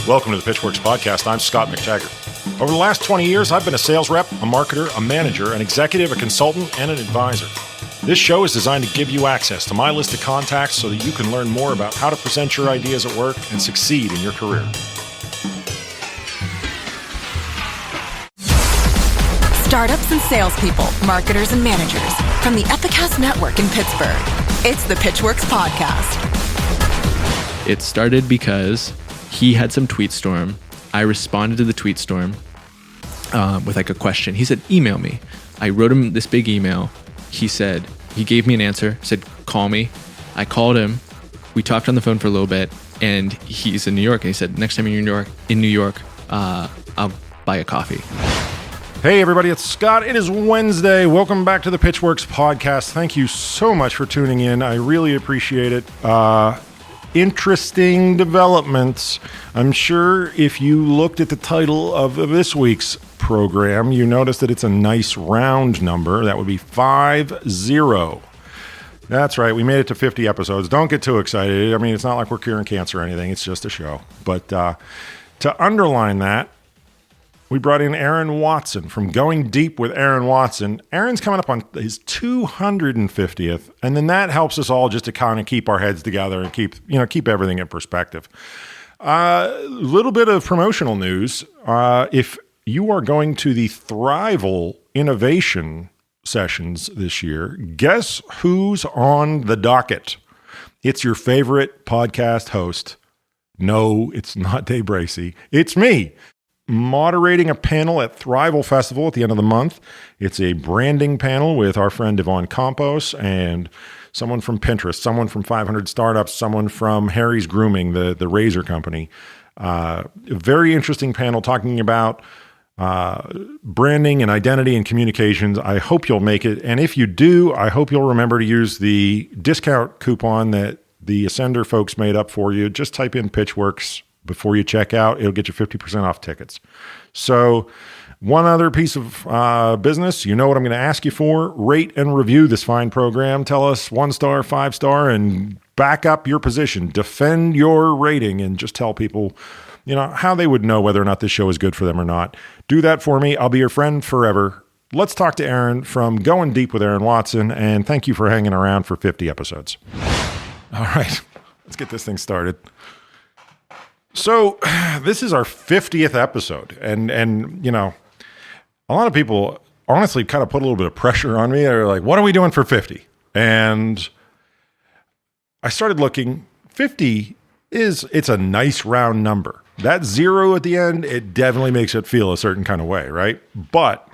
Welcome to the Pitchwerks podcast. I'm Scot McTaggart. Over the last 20 years, I've been a sales rep, a marketer, a manager, an executive, a consultant, and an advisor. This show is designed to give you access to my list of contacts so that you can learn more about how to present your ideas at work and succeed in your career. Startups and salespeople, marketers and managers from the Epicast Network in Pittsburgh. It's the Pitchwerks podcast. It started because he had some tweet storm. I responded to the tweet storm with like a question. He said, email me. I wrote him this big email. He gave me an answer, said, call me. I called him. We talked on the phone for a little bit, and he's in New York. And he said, next time you're in New York, I'll buy a coffee. Hey everybody, it's Scott. It is Wednesday. Welcome back to the Pitchwerks podcast. Thank you so much for tuning in. I really appreciate it. Interesting developments. I'm sure if you looked at the title of this week's program, you noticed that it's a nice round number. That would be 50. That's right. We made it to 50 episodes. Don't get too excited. I mean, it's not like we're curing cancer or anything. It's just a show. But to underline that, we brought in Aaron Watson from Going Deep with Aaron Watson. Aaron's coming up on his 250th, and then that helps us all just to kind of keep our heads together and keep everything in perspective. A little bit of promotional news. If you are going to the Thrival Innovation Sessions this year, guess who's on the docket? It's your favorite podcast host. No, it's not Dave Bracey. It's me. Moderating a panel at Thrival Festival at the end of the month. It's a branding panel with our friend Yvonne Campos and someone from Pinterest, someone from 500 Startups, someone from Harry's Grooming, the razor company. A very interesting panel talking about branding and identity and communications. I hope you'll make it. And if you do, I hope you'll remember to use the discount coupon that the Ascender folks made up for you. Just type in Pitchwerks before you check out. It'll get you 50% off tickets. So one other piece of business, you know what I'm going to ask you for. Rate and review this fine program. Tell us 1-star, 5-star, and back up your position. Defend your rating and just tell people, how they would know whether or not this show is good for them or not. Do that for me. I'll be your friend forever. Let's talk to Aaron from Going Deep with Aaron Watson, and thank you for hanging around for 50 episodes. All right, let's get this thing started. So this is our 50th episode, and a lot of people honestly kind of put a little bit of pressure on me. They're like, what are we doing for 50? And I started looking. 50 it's a nice round number. That 0 at the end, it definitely makes it feel a certain kind of way, right? But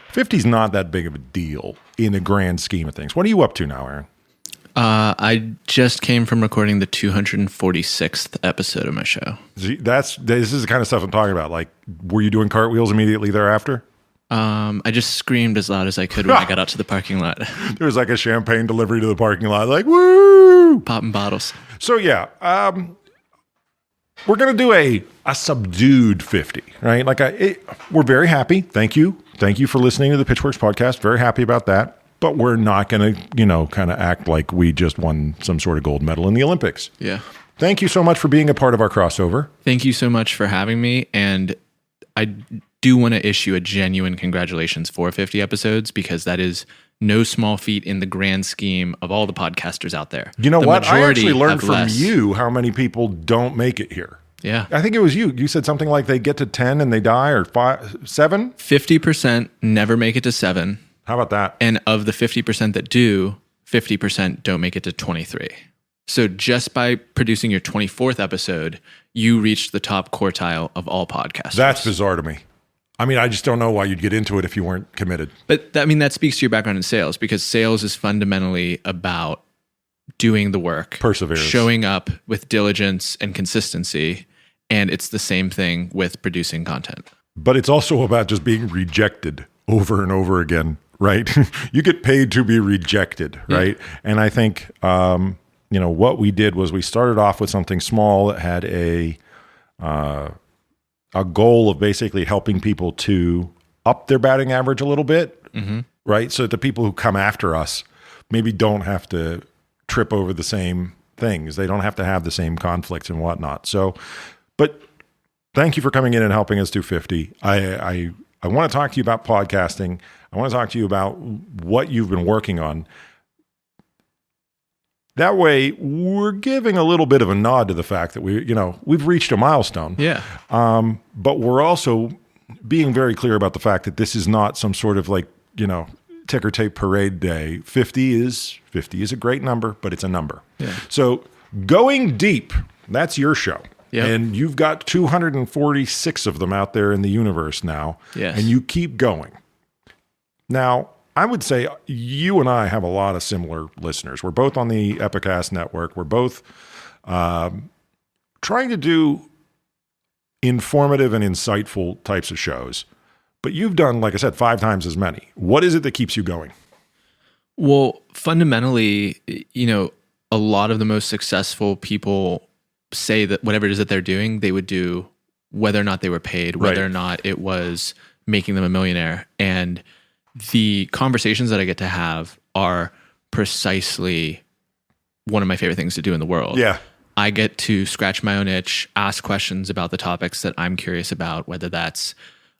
50 is not that big of a deal in the grand scheme of things. What are you up to now, Aaron? I just came from recording the 246th episode of my show. This is the kind of stuff I'm talking about. Like, were you doing cartwheels immediately thereafter? I just screamed as loud as I could when I got out to the parking lot. There was like a champagne delivery to the parking lot, like, woo! Popping bottles. So yeah, we're going to do a subdued 50, right? We're very happy. Thank you. Thank you for listening to the Pitchwerks podcast. Very happy about that. But we're not going to, kind of act like we just won some sort of gold medal in the Olympics. Yeah. Thank you so much for being a part of our crossover. Thank you so much for having me. And I do want to issue a genuine congratulations for 50 episodes, because that is no small feat in the grand scheme of all the podcasters out there. You know what? I actually learned from you how many people don't make it here. Yeah. I think it was you. You said something like they get to 10 and they die, or 7? 50% never make it to 7. How about that? And of the 50% that do, 50% don't make it to 23. So just by producing your 24th episode, you reached the top quartile of all podcasters. That's bizarre to me. I mean, I just don't know why you'd get into it if you weren't committed. But that speaks to your background in sales, because sales is fundamentally about doing the work, perseverance, showing up with diligence and consistency. And it's the same thing with producing content. But it's also about just being rejected over and over again. Right? You get paid to be rejected, right? Yeah. And I think, what we did was we started off with something small that had a goal of basically helping people to up their batting average a little bit, right? So that the people who come after us maybe don't have to trip over the same things. They don't have to have the same conflicts and whatnot. So, but thank you for coming in and helping us do 50. I want to talk to you about podcasting. I want to talk to you about what you've been working on. That way, we're giving a little bit of a nod to the fact that we've reached a milestone. Yeah. But we're also being very clear about the fact that this is not some sort of ticker tape parade day. 50 is a great number, but it's a number. Yeah. So going deep, that's your show. Yep. And you've got 246 of them out there in the universe now. Yes. And you keep going. Now, I would say you and I have a lot of similar listeners. We're both on the Epicast network. We're both trying to do informative and insightful types of shows. But you've done, like I said, 5 times as many. What is it that keeps you going? Well, fundamentally, a lot of the most successful people say that whatever it is that they're doing, they would do whether or not they were paid, whether or not it was making them a millionaire. And the conversations that I get to have are precisely one of my favorite things to do in the world. Yeah. I get to scratch my own itch, ask questions about the topics that I'm curious about, whether that's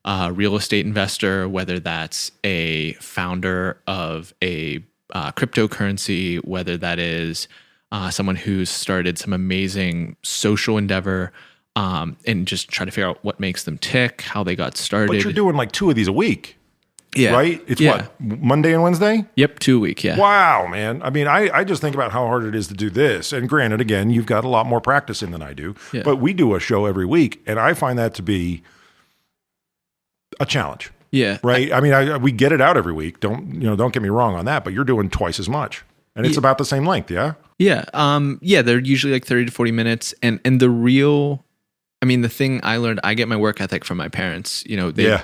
a real estate investor, whether that's a founder of a cryptocurrency, whether that is someone who's started some amazing social endeavor, and just try to figure out what makes them tick, how they got started. But you're doing like 2 of these a week. Yeah. Right? It's what? Monday and Wednesday? Yep, 2 a week, yeah. Wow, man. I mean, I just think about how hard it is to do this. And granted, again, you've got a lot more practice in than I do. Yeah. But we do a show every week, and I find that to be a challenge. Yeah. Right? I mean, we get it out every week. Don't get me wrong on that, but you're doing twice as much. And it's about the same length, yeah? Yeah. They're usually like 30 to 40 minutes. And the thing I learned, I get my work ethic from my parents. They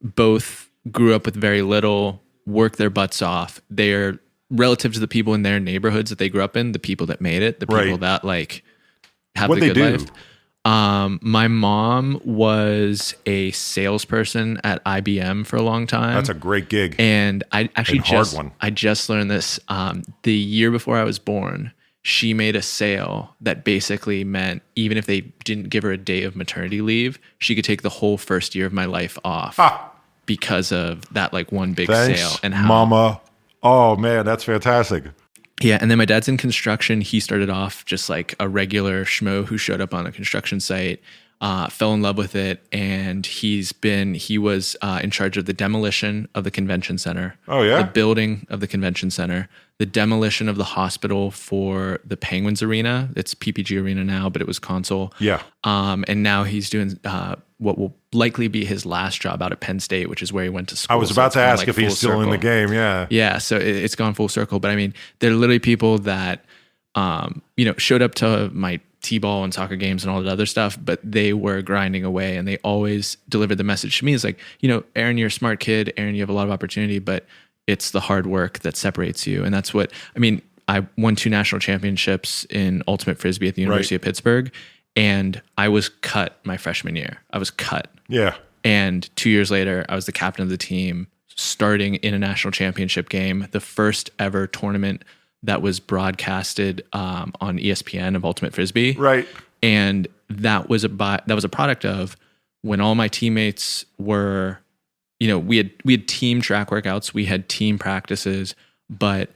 both grew up with very little, work their butts off. They're relative to the people in their neighborhoods that they grew up in, the people that made it, the people that have What'd the good they do? life. My mom was a salesperson at IBM for a long time. That's a great gig. And I actually I just learned this the year before I was born. She made a sale that basically meant even if they didn't give her a day of maternity leave, she could take the whole first year of my life off because of that one big sale. And how, Mama. Oh man, that's fantastic. Yeah, and then my dad's in construction. He started off just like a regular schmo who showed up on a construction site, fell in love with it, and he was in charge of the demolition of the convention center. Oh yeah, the building of the convention center, the demolition of the hospital for the Penguins arena. It's PPG Arena now, but it was Console. Yeah. And now he's doing what will likely be his last job out at Penn State, which is where he went to school. I was about to ask if he's still in the game. Yeah. Yeah. So it's gone full circle. But I mean, they're literally people that, showed up to my T-ball and soccer games and all that other stuff, but they were grinding away, and they always delivered the message to me. It's like, Aaron, you're a smart kid. Aaron, you have a lot of opportunity, but it's the hard work that separates you. And that's what, I won 2 national championships in ultimate Frisbee at the University of Pittsburgh. And I was cut my freshman year. I was cut. Yeah. And 2 years later, I was the captain of the team, starting in a national championship game, the first ever tournament that was broadcasted on ESPN of ultimate Frisbee. Right. And that was a product of when all my teammates were, we had team track workouts, we had team practices, but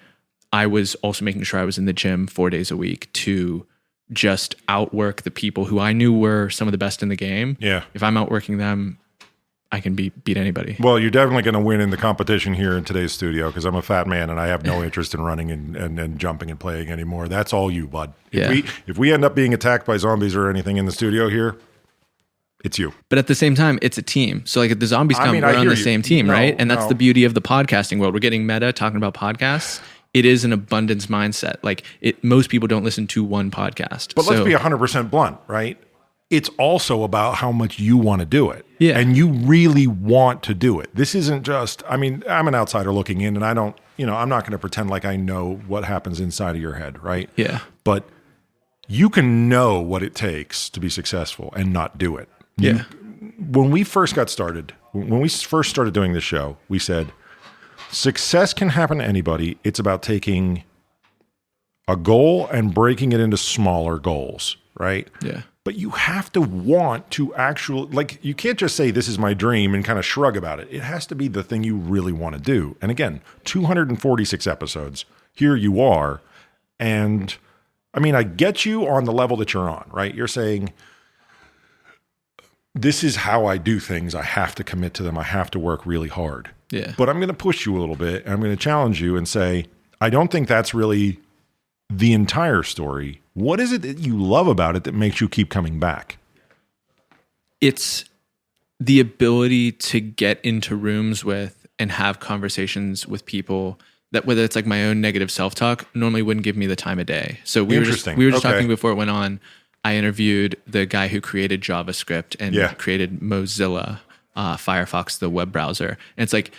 I was also making sure I was in the gym 4 days a week to just outwork the people who I knew were some of the best in the game. Yeah. If I'm outworking them, I can beat anybody. Well, you're definitely going to win in the competition here in today's studio because I'm a fat man and I have no interest in running and jumping and playing anymore. That's all you, bud. If we end up being attacked by zombies or anything in the studio here, it's you. But at the same time, it's a team. So if the zombies come, we're on the same team, right? And that's the beauty of the podcasting world. We're getting meta talking about podcasts. It is an abundance mindset. Most people don't listen to one podcast. But let's be 100% blunt, right? It's also about how much you want to do it. Yeah. And you really want to do it. This isn't just, I'm an outsider looking in and I don't, I'm not going to pretend like I know what happens inside of your head, right? Yeah. But you can know what it takes to be successful and not do it. Yeah. When we first started doing this show, we said, success can happen to anybody. It's about taking a goal and breaking it into smaller goals, right? Yeah. But you have to want to actually, like, you can't just say, this is my dream and kind of shrug about it. It has to be the thing you really want to do. And again, 246 episodes. Here you are. And I mean, I get you on the level that you're on, right? You're saying, this is how I do things. I have to commit to them. I have to work really hard. Yeah. But I'm going to push you a little bit. And I'm going to challenge you and say, I don't think that's really the entire story. What is it that you love about it that makes you keep coming back? It's the ability to get into rooms with and have conversations with people that, whether it's like my own negative self-talk, normally wouldn't give me the time of day. So we were just talking before it went on. I interviewed the guy who created JavaScript and created Mozilla, Firefox, the web browser. And it's like,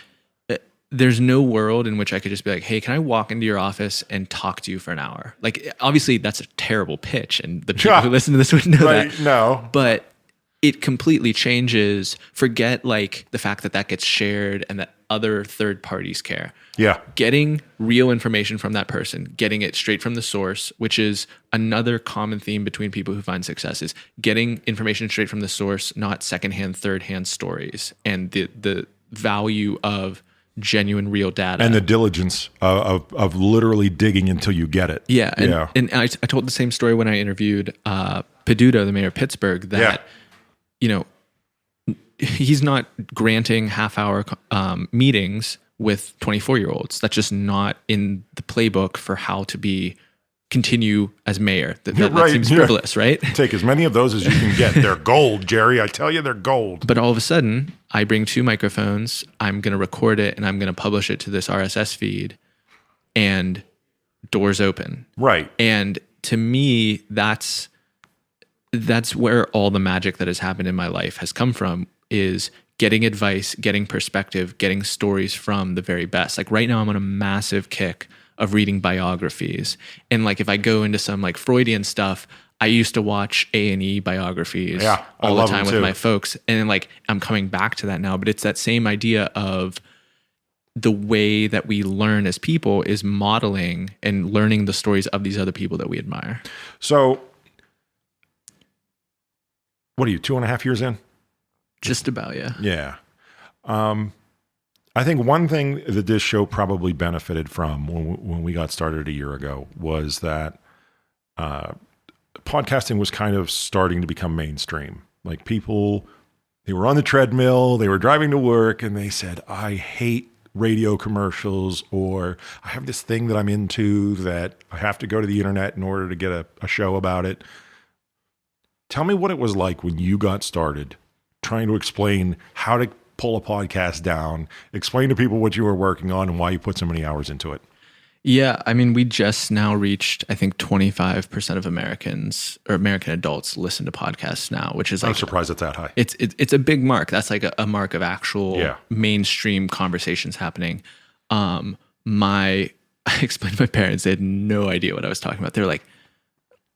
there's no world in which I could just be like, hey, can I walk into your office and talk to you for an hour? Like, obviously that's a terrible pitch, and the people who listen to this would know that. No. But it completely changes. Forget like the fact that that gets shared and that other third parties care. Yeah. Getting real information from that person, getting it straight from the source, which is another common theme between people who find success, is getting information straight from the source, not secondhand, third-hand stories, and the value of genuine real data and the diligence of literally digging until you get it. Yeah. And I told the same story when I interviewed Peduto, the mayor of Pittsburgh, that, you know, he's not granting half-hour meetings with 24-year-olds. That's just not in the playbook for how to continue as mayor. That seems frivolous, right? Take as many of those as you can get. They're gold, Jerry. I tell you, they're gold. But all of a sudden, I bring 2 microphones, I'm going to record it, and I'm going to publish it to this RSS feed, and doors open. Right. And to me, that's where all the magic that has happened in my life has come from, is getting advice, getting perspective, getting stories from the very best. Like right now, I'm on a massive kick of reading biographies. And like if I go into some like Freudian stuff, I used to watch A&E biographies all the time with my folks. And then like I'm coming back to that now, but it's that same idea of the way that we learn as people is modeling and learning the stories of these other people that we admire. So what are you, 2.5 years in? Just about, yeah. Yeah. I think one thing that this show probably benefited from when we got started a year ago was that podcasting was kind of starting to become mainstream. Like people, they were on the treadmill, they were driving to work, and they said, I hate radio commercials, or I have this thing that I'm into that I have to go to the internet in order to get a show about it. Tell me what it was like when you got started trying to explain how to pull a podcast down, explain to people what you were working on and why you put so many hours into it. Yeah, I mean, we just now reached, I think, 25% of Americans or American adults listen to podcasts now, which is like, I'm surprised it's that high. It's a big mark. That's like a mark of actual mainstream conversations happening. I explained to my parents, they had no idea what I was talking about. They were like,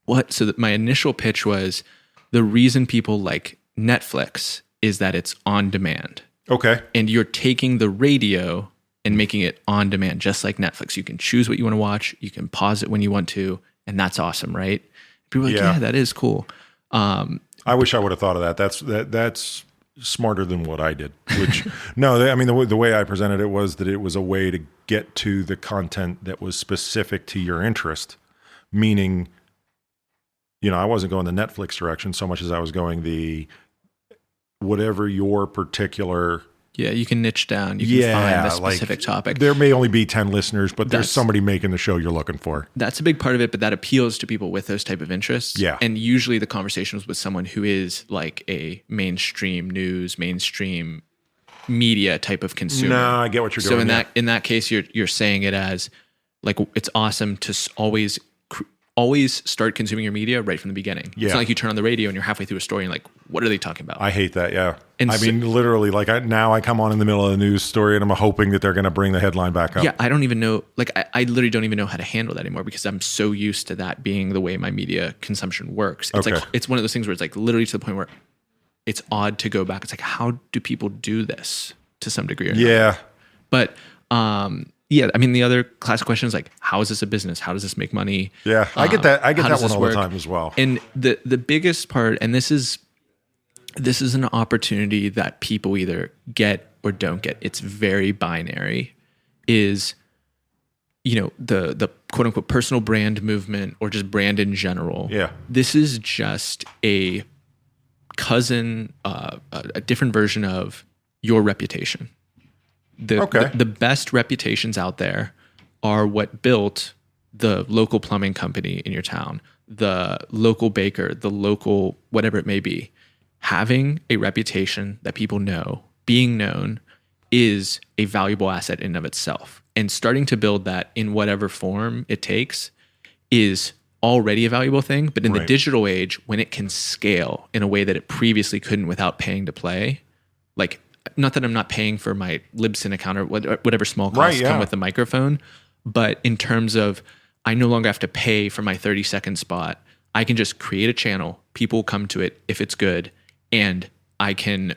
what? So my initial pitch was, the reason people like Netflix is that it's on demand. Okay. And you're taking the radio and making it on demand, just like Netflix. You can choose what you want to watch. You can pause it when you want to. And that's awesome, right? People are like, yeah, that is cool. I wish I would have thought of that. That's smarter than what I did. Which, no, I mean, the way I presented it was that it was a way to get to the content that was specific to your interest. Meaning, I wasn't going the Netflix direction so much as I was going the whatever your particular... Yeah, you can niche down. You can find a specific topic. There may only be 10 listeners, but there's somebody making the show you're looking for. That's a big part of it, but that appeals to people with those type of interests. Yeah. And usually the conversation was with someone who is like a mainstream news, mainstream media type of consumer. No, I get what you're doing. So in that case, you're saying it as like, it's awesome to always start consuming your media right from the beginning. Yeah. It's not like you turn on the radio and you're halfway through a story and like, what are they talking about? I hate that, yeah. And I mean, literally, like now I come on in the middle of the news story and I'm hoping that they're going to bring the headline back up. Yeah, I don't even know, like I literally don't even know how to handle that anymore because I'm so used to that being the way my media consumption works. It's like, it's one of those things where it's like literally to the point where it's odd to go back. It's like, how do people do this to some degree or not? Yeah. But yeah, I mean, the other classic question is like, how is this a business? How does this make money? Yeah, I get that. I get How that does one this all work? the time as well. And the biggest part, and this is an opportunity that people either get or don't get. It's very binary. Is, the quote unquote personal brand movement or just brand in general. Yeah. This is just a cousin, a different version of your reputation. The best reputations out there are what built the local plumbing company in your town, the local baker, the local whatever it may be. Having a reputation that people know, being known, is a valuable asset in and of itself. And starting to build that in whatever form it takes is already a valuable thing. But in the digital age, when it can scale in a way that it previously couldn't without paying to play, like, not that I'm not paying for my Libsyn account or whatever small costs come with the microphone, but in terms of I no longer have to pay for my 30-second spot. I can just create a channel. People will come to it if it's good, and I can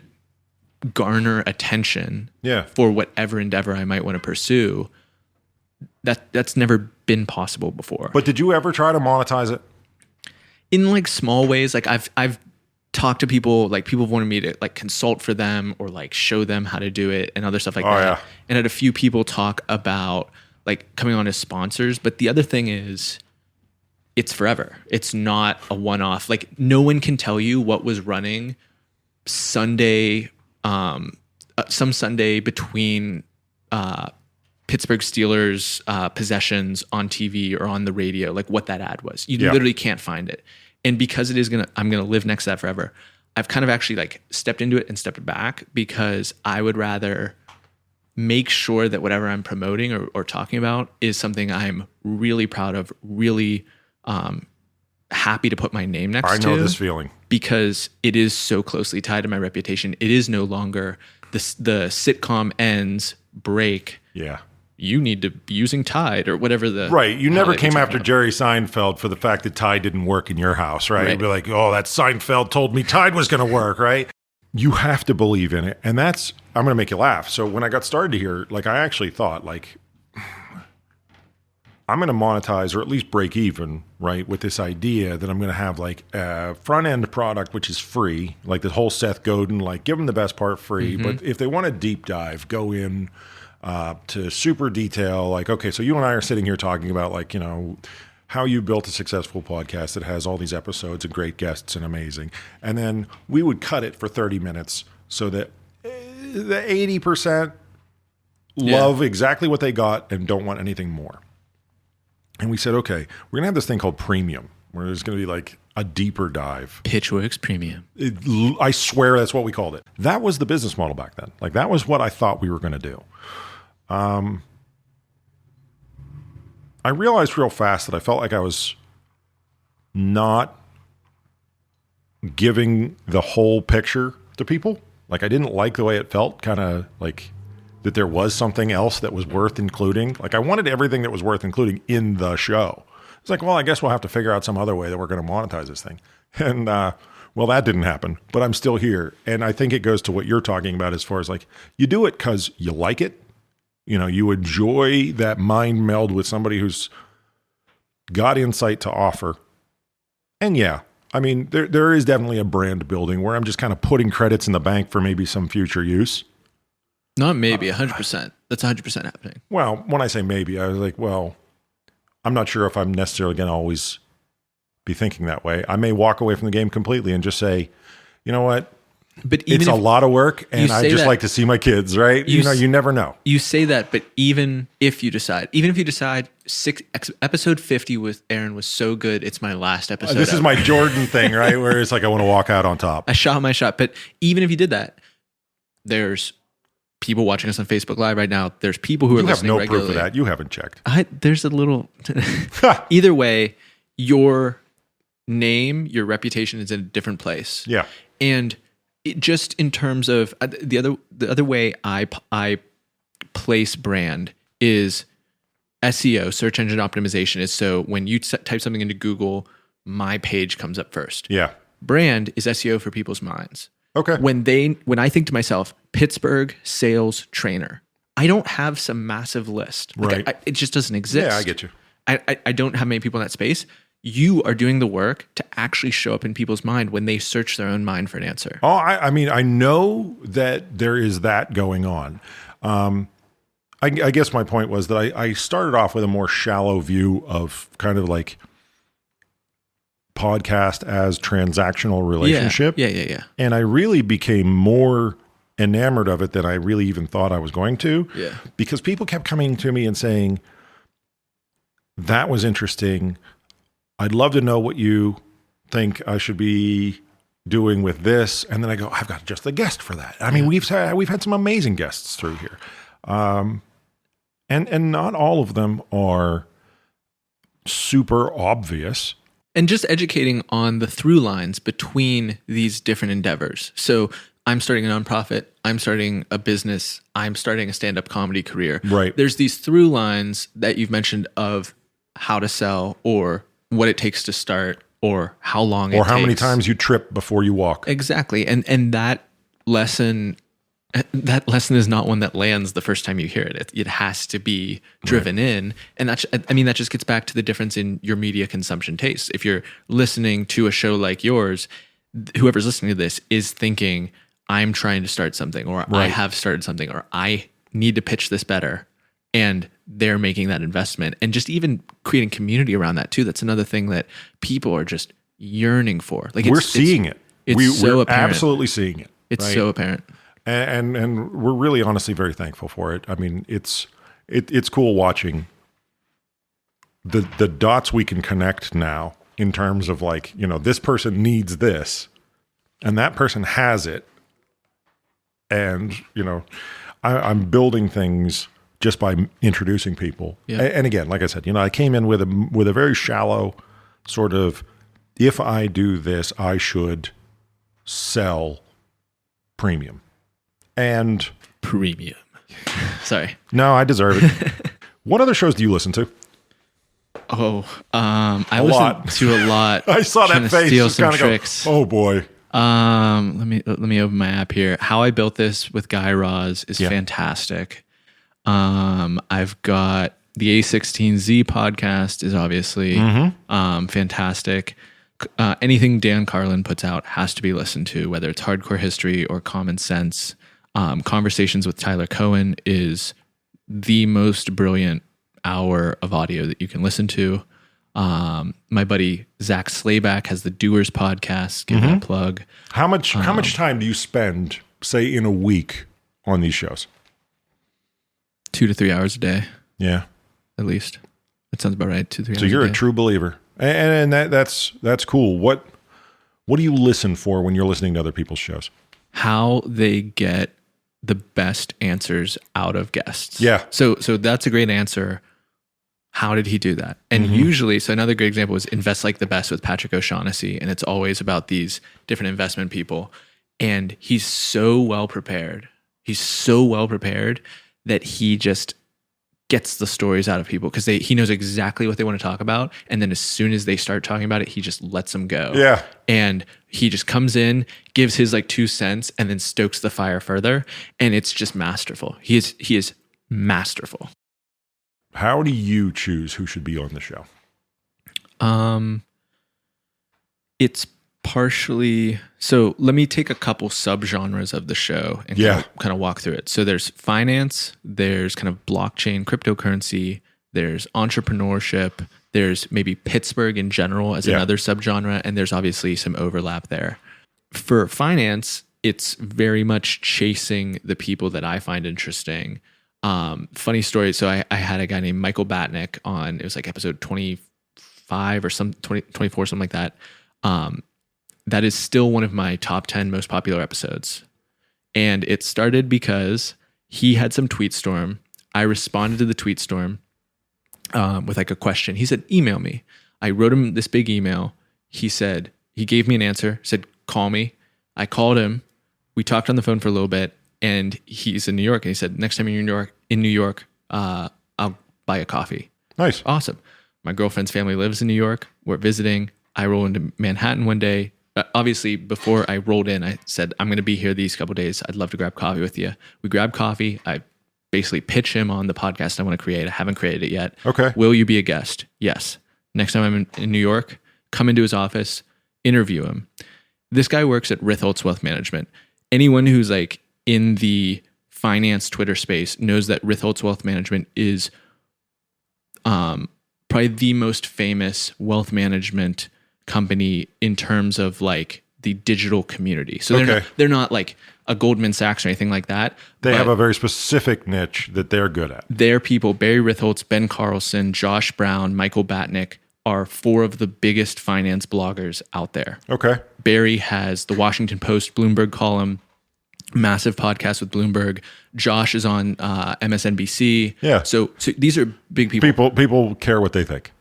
garner attention for whatever endeavor I might want to pursue. That's never been possible before. But did you ever try to monetize it? In like small ways, like I've talked to people, like people wanted me to like consult for them or like show them how to do it and other stuff like that. Yeah. And had a few people talk about like coming on as sponsors. But the other thing is it's forever. It's not a one-off. Like no one can tell you what was running Sunday, some Sunday between Pittsburgh Steelers possessions on TV or on the radio, like what that ad was. You literally can't find it. And because I'm gonna live next to that forever, I've kind of actually like stepped into it and stepped back because I would rather make sure that whatever I'm promoting or talking about is something I'm really proud of, really happy to put my name next to. I know this feeling. Because it is so closely tied to my reputation. It is no longer the sitcom ends, break. Yeah. You need to be using Tide or whatever the... Right. You never came after Jerry Seinfeld for the fact that Tide didn't work in your house, right? You'd be like, oh, that Seinfeld told me Tide was going to work, right? You have to believe in it. And I'm going to make you laugh. So when I got started here, like I actually thought like, I'm going to monetize or at least break even, right? With this idea that I'm going to have like a front end product, which is free, like the whole Seth Godin, like give them the best part free. But if they want a deep dive, go in to super detail. Like, okay, so you and I are sitting here talking about like, how you built a successful podcast that has all these episodes and great guests and amazing. And then we would cut it for 30 minutes so that the 80% love exactly what they got and don't want anything more. And we said, okay, we're going to have this thing called premium, where there's going to be like a deeper dive. Pitchwerks Premium. I swear that's what we called it. That was the business model back then. Like that was what I thought we were going to do. I realized real fast that I felt like I was not giving the whole picture to people. Like I didn't like the way it felt, kind of like that there was something else that was worth including. Like I wanted everything that was worth including in the show. It's like, well, I guess we'll have to figure out some other way that we're going to monetize this thing. And well, that didn't happen, but I'm still here. And I think it goes to what you're talking about as far as like, you do it because you like it. You enjoy that mind meld with somebody who's got insight to offer. And yeah, I mean, there is definitely a brand building where I'm just kind of putting credits in the bank for maybe some future use. Not maybe, 100%. That's 100% happening. Well, when I say maybe, I was like, well, I'm not sure if I'm necessarily going to always be thinking that way. I may walk away from the game completely and just say, you know what? But even it's a lot of work, and I just like to see my kids, right? You never know. You say that, but even if you decide, episode 50 with Aaron was so good, it's my last episode. This is my Jordan thing, right? Where it's like, I want to walk out on top. I shot my shot. But even if you did that, there's people watching us on Facebook Live right now. There's people who are listening regularly. You have no proof of that. You haven't checked. There's a little... Either way, your name, your reputation is in a different place. Yeah. And just in terms of the other way I place brand is SEO, search engine optimization, is so when you type something into Google, my page comes up first. Yeah. Brand is SEO for people's minds. Okay. When I think to myself, Pittsburgh sales trainer, I don't have some massive list. Like, Right. it just doesn't exist. Yeah, I get you. I don't have many people in that space. You are doing the work to actually show up in people's mind when they search their own mind for an answer. Oh, I mean, I know that there is that going on. I guess my point was that I started off with a more shallow view of kind of like podcast as transactional relationship. Yeah. And I really became more enamored of it than I really even thought I was going to. Yeah. Because people kept coming to me and saying, that was interesting. I'd love to know what you think I should be doing with this. And then I go, I've got just the guest for that. I mean, we've had some amazing guests through here. And not all of them are super obvious. And just educating on the through lines between these different endeavors. So I'm starting a nonprofit, I'm starting a business, I'm starting a stand-up comedy career. Right. There's these through lines that you've mentioned of how to sell or what it takes to start or how long it takes. Or how many times you trip before you walk. Exactly. And that lesson is not one that lands the first time you hear it. It has to be driven in. And that just gets back to the difference in your media consumption taste. If you're listening to a show like yours, whoever's listening to this is thinking, I'm trying to start something, or I have started something, or I need to pitch this better. And they're making that investment and just even creating community around that too. That's another thing that people are just yearning for. Like we're seeing it. We're apparent. Absolutely seeing it. It's so apparent. And we're really honestly very thankful for it. I mean, it's cool watching the dots we can connect now in terms of like, this person needs this and that person has it. And, I'm building things just by introducing people. Yeah. And again, like I said, I came in with a very shallow sort of, if I do this, I should sell premium. And premium. Sorry. No, I deserve it. What other shows do you listen to? I listen to a lot. I saw that face. Steal some tricks. Oh boy. Let me open my app here. How I Built This with Guy Raz is fantastic. I've got the A16Z podcast is obviously fantastic. Anything Dan Carlin puts out has to be listened to, whether it's Hardcore History or Common Sense. Conversations with Tyler Cohen is the most brilliant hour of audio that you can listen to. My buddy Zach Slayback has the Doers podcast. Give that a plug. How much time do you spend, say, in a week on these shows? 2 to 3 hours a day. Yeah, at least. That sounds about right. 2 to 3 hours. So you're a true believer, and that's cool. What do you listen for when you're listening to other people's shows? How they get the best answers out of guests. Yeah. So that's a great answer. How did he do that? And usually, so another great example is Invest Like the Best with Patrick O'Shaughnessy. And it's always about these different investment people. And he's so well prepared. He's so well prepared that he just gets the stories out of people because he knows exactly what they want to talk about. And then as soon as they start talking about it, he just lets them go. Yeah. And he just comes in, gives his 2 cents, and then stokes the fire further. And it's just masterful. He is masterful. How do you choose who should be on the show? It's partially, so let me take a couple subgenres of the show and kind of walk through it. So there's finance, there's kind of blockchain, cryptocurrency, there's entrepreneurship, there's maybe Pittsburgh in general as another subgenre, and there's obviously some overlap there. For finance, it's very much chasing the people that I find interesting. Funny story. So I had a guy named Michael Batnick on, it was like episode 25 or 24, something like that. That is still one of my top 10 most popular episodes. And it started because he had some tweet storm. I responded to the tweet storm with a question. He said, email me. I wrote him this big email. He gave me an answer, said, call me. I called him. We talked on the phone for a little bit. And he's in New York. And he said, next time you're in New York, I'll buy a coffee. Nice. Awesome. My girlfriend's family lives in New York. We're visiting. I roll into Manhattan one day. Obviously, before I rolled in, I said, I'm going to be here these couple of days. I'd love to grab coffee with you. We grabbed coffee. I basically pitch him on the podcast I want to create. I haven't created it yet. Okay. Will you be a guest? Yes. Next time I'm in New York, come into his office, interview him. This guy works at Ritholtz Wealth Management. Anyone who's like in the finance Twitter space knows that Ritholtz Wealth Management is probably the most famous wealth management company in terms of like the digital community. So they're not like a Goldman Sachs or anything like that. They have a very specific niche that they're good at. Their people, Barry Ritholtz, Ben Carlson, Josh Brown, Michael Batnick, are four of the biggest finance bloggers out there. Okay. Barry has the Washington Post Bloomberg column, massive podcast with Bloomberg. Josh is on MSNBC. Yeah. So these are big people. People care what they think.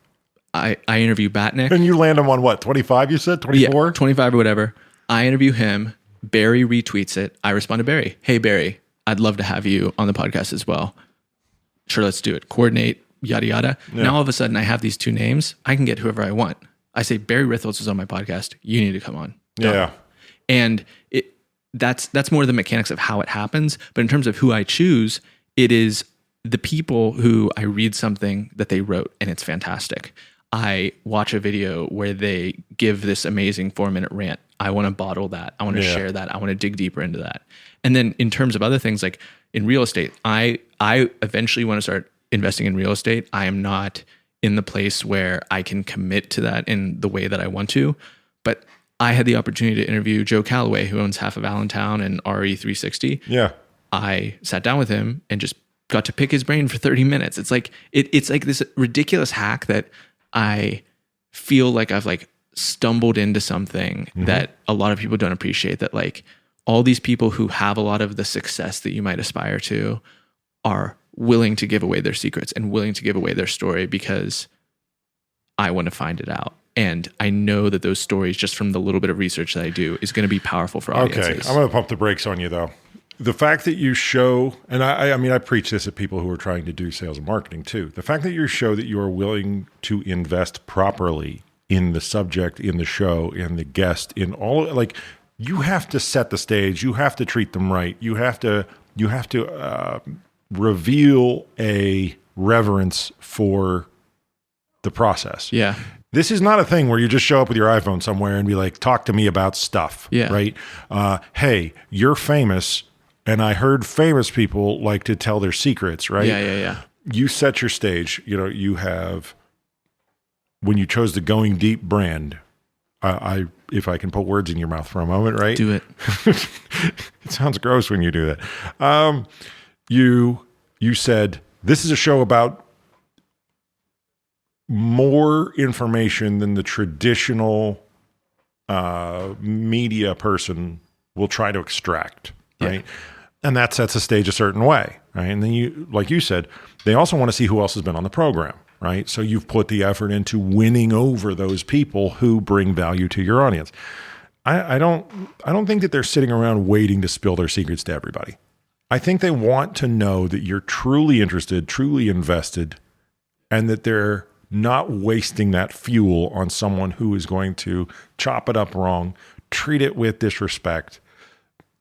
I interview Batnick. And you land them on what, 25 you said? 24? Yeah, 25 or whatever. I interview him. Barry retweets it. I respond to Barry. Hey, Barry, I'd love to have you on the podcast as well. Sure, let's do it. Coordinate, yada, yada. Yeah. Now all of a sudden I have these two names. I can get whoever I want. I say, Barry Ritholtz is on my podcast. You need to come on. Done. Yeah. And that's more the mechanics of how it happens. But in terms of who I choose, it is the people who I read something that they wrote and it's fantastic. I watch a video where they give this amazing 4-minute rant. I want to bottle that. I want to share that. I want to dig deeper into that. And then in terms of other things, like in real estate, I eventually want to start investing in real estate. I am not in the place where I can commit to that in the way that I want to. But I had the opportunity to interview Joe Calloway, who owns half of Allentown and RE360. Yeah. I sat down with him and just got to pick his brain for 30 minutes. It's like it's like this ridiculous hack that I feel like I've like stumbled into something that a lot of people don't appreciate, that like all these people who have a lot of the success that you might aspire to are willing to give away their secrets and willing to give away their story because I want to find it out. And I know that those stories, just from the little bit of research that I do, is going to be powerful for audiences. Okay, I'm going to pump the brakes on you though. The fact that you show, and I mean, I preach this at people who are trying to do sales and marketing too. The fact that you show that you are willing to invest properly in the subject, in the show, in the guest, in all, like, you have to set the stage. You have to treat them right. You have to reveal a reverence for the process. Yeah. This is not a thing where you just show up with your iPhone somewhere and be like, talk to me about stuff. Yeah. Right. Hey, you're famous. And I heard famous people like to tell their secrets, right? Yeah. You set your stage. You know, you have, when you chose the Going Deep brand, if I can put words in your mouth for a moment, right? Do it. It sounds gross when you do that. You said, this is a show about more information than the traditional media person will try to extract, right? Yeah. And that sets the stage a certain way, right? And then you, like you said, they also want to see who else has been on the program, right? So you've put the effort into winning over those people who bring value to your audience. I don't think that they're sitting around waiting to spill their secrets to everybody. I think they want to know that you're truly interested, truly invested, and that they're not wasting that fuel on someone who is going to chop it up wrong, treat it with disrespect,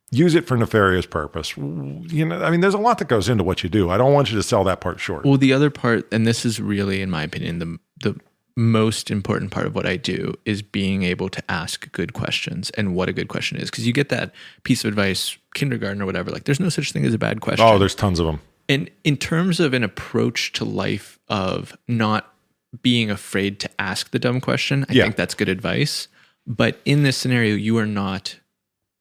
use it for nefarious purpose. You know, I mean, there's a lot that goes into what you do. I don't want you to sell that part short. Well, the other part, and this is really, in my opinion, the most important part of what I do, is being able to ask good questions and what a good question is. Because you get that piece of advice, kindergarten or whatever, like there's no such thing as a bad question. Oh, there's tons of them. And in terms of an approach to life of not being afraid to ask the dumb question, I think that's good advice. But in this scenario, you are not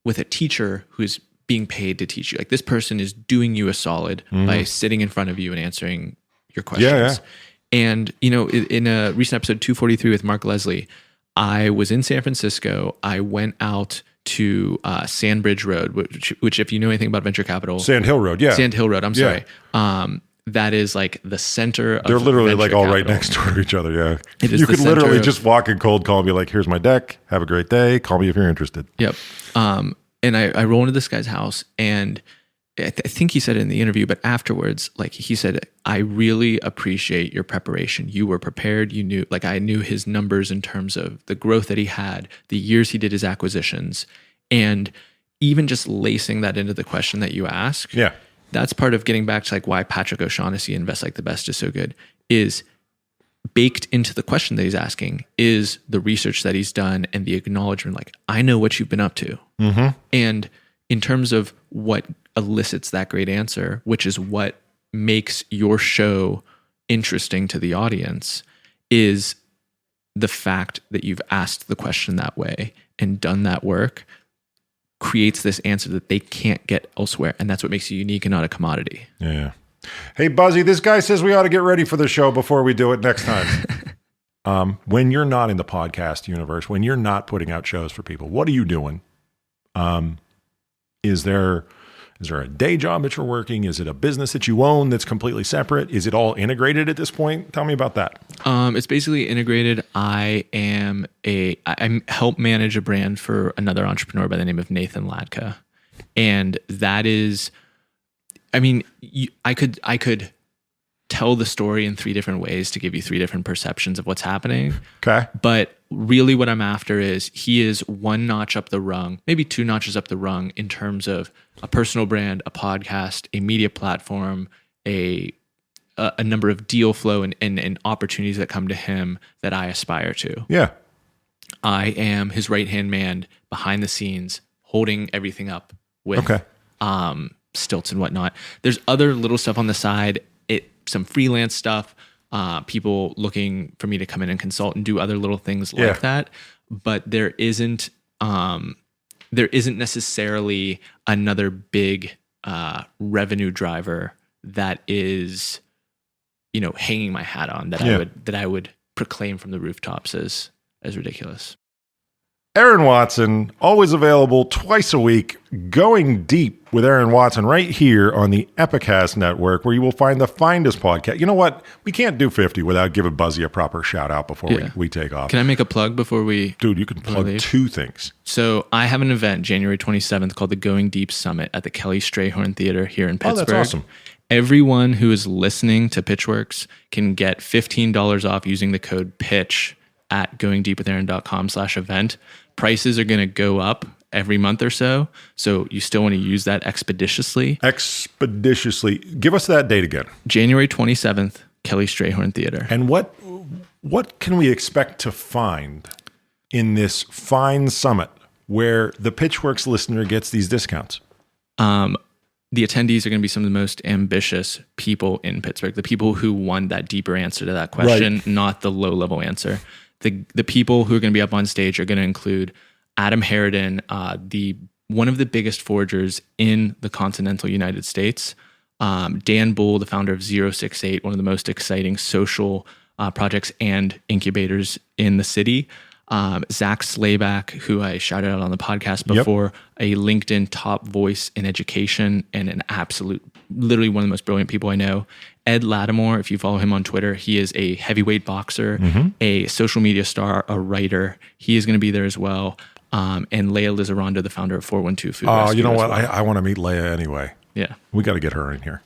with a teacher who's being paid to teach you. Like, this person is doing you a solid by sitting in front of you and answering your questions. Yeah. And, you know, in a recent episode 243 with Mark Leslie, I was in San Francisco. I went out to Sandbridge Road, which if you know anything about venture capital, Sand Hill Road. I'm sorry. That is like the center of They're literally like all capital. right next door to each other. Yeah. You could literally just walk in cold call and be like, here's my deck. Have a great day. Call me if you're interested. Yep. And I roll into this guy's house, and I think he said it in the interview, but afterwards, like, he said, I really appreciate your preparation. You were prepared. You knew, like, I knew his numbers in terms of the growth that he had, the years he did his acquisitions, and even just lacing that into the question that you ask. Yeah. that's part of getting back to like why Patrick O'Shaughnessy Invest Like the Best is so good, is baked into the question that he's asking is the research that he's done and the acknowledgement, like, I know what you've been up to. And in terms of what elicits that great answer, which is what makes your show interesting to the audience, is the fact that you've asked the question that way and done that work creates this answer that they can't get elsewhere. And that's what makes you unique and not a commodity. Yeah. Hey, Buzzy, this guy says we ought to get ready for the show before we do it next time. When you're not in the podcast universe, when you're not putting out shows for people, what are you doing? Is there a day job that you're working? Is it a business that you own that's completely separate? Is it all integrated at this point? Tell me about that. It's basically integrated. I help manage a brand for another entrepreneur by the name of Nathan Latka. And that is, I mean, I could tell the story in 3 different ways to give you 3 different perceptions of what's happening. Okay. But really what I'm after is he is 1 notch up the rung, maybe 2 notches up the rung in terms of a personal brand, a podcast, a media platform, a number of deal flow and opportunities that come to him that I aspire to. Yeah. I am his right-hand man behind the scenes, holding everything up with stilts and whatnot. There's other little stuff on the side, some freelance stuff, people looking for me to come in and consult and do other little things like that. But there isn't necessarily another big revenue driver that is, hanging my hat on that I would proclaim from the rooftops as ridiculous. Aaron Watson, always available twice a week, Going Deep with Aaron Watson right here on the Epicast Network, where you will find the finest podcast. You know what? We can't do 50 without giving Buzzy a proper shout out before we take off. Can I make a plug before we... Dude, you can plug 2 things. So I have an event January 27th called the Going Deep Summit at the Kelly Strayhorn Theater here in Pittsburgh. Oh, that's awesome. Everyone who is listening to Pitchwerks can get $15 off using the code PITCH at goingdeepwithaaron.com/event. Prices are going to go up every month or so you still want to use that expeditiously. Expeditiously. Give us that date again. January 27th, Kelly Strayhorn Theater. And what can we expect to find in this fine summit where the Pitchwerks listener gets these discounts? The attendees are going to be some of the most ambitious people in Pittsburgh, the people who want that deeper answer to that question, not the low-level answer. The people who are going to be up on stage are going to include Adam Harridan, one of the biggest forgers in the continental United States, Dan Bull, the founder of 068, one of the most exciting social projects and incubators in the city, Zach Slayback, who I shouted out on the podcast before, a LinkedIn top voice in education and an absolute, literally one of the most brilliant people I know. Ed Lattimore, if you follow him on Twitter, he is a heavyweight boxer, a social media star, a writer. He is going to be there as well. And Leah Lizarondo, the founder of 412 Food Rescue. Oh, you know what? Well. I want to meet Leah anyway. Yeah. We got to get her in here.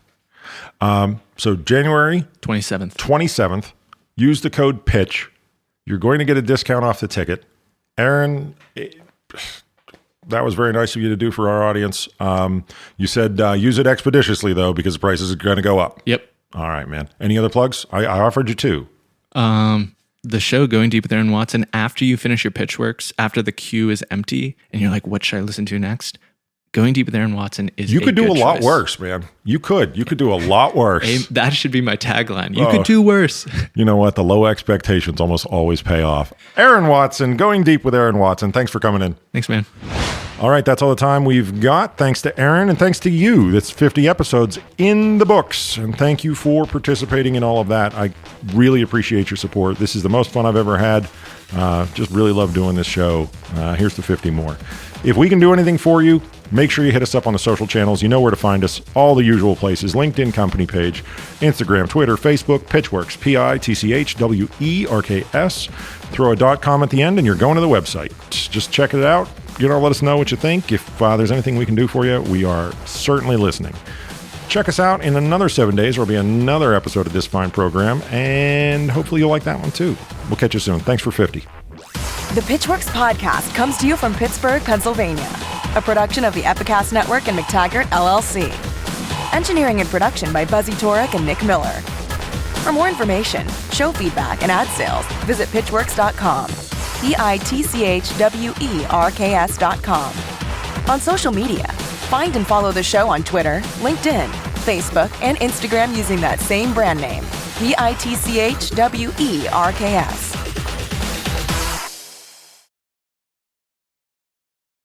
So January 27th, use the code PITCH. You're going to get a discount off the ticket. Aaron, that was very nice of you to do for our audience. You said use it expeditiously, though, because the prices are going to go up. Yep. All right, man. Any other plugs? I offered you 2. The show Going Deep with Aaron Watson, after you finish your Pitchwerks, after the queue is empty, and you're like, what should I listen to next? Going Deep with Aaron Watson is You could do a lot choice. worse, man. You could do a lot worse. That should be my tagline. You could do worse. You know what? The low expectations almost always pay off. Aaron Watson, Going Deep with Aaron Watson. Thanks for coming in. Thanks, man. All right, that's all the time we've got. Thanks to Aaron and thanks to you. That's 50 episodes in the books. And thank you for participating in all of that. I really appreciate your support. This is the most fun I've ever had. Just really love doing this show. Here's to 50 more. If we can do anything for you, make sure you hit us up on the social channels. You know where to find us. All the usual places. LinkedIn company page, Instagram, Twitter, Facebook, Pitchwerks, PITCHWERKS. Throw a .com at the end and you're going to the website. Just check it out. Let us know what you think. If there's anything we can do for you, we are certainly listening. Check us out in another 7 days. There will be another episode of this fine program, and hopefully you'll like that one too. We'll catch you soon. Thanks for 50. The Pitchwerks podcast comes to you from Pittsburgh, Pennsylvania, a production of the Epicast Network and McTaggart, LLC. Engineering and production by Buzzy Torek and Nick Miller. For more information, show feedback, and ad sales, visit pitchwerks.com. pitchwerks.com. On social media, find and follow the show on Twitter, LinkedIn, Facebook, and Instagram using that same brand name, pitchwerks.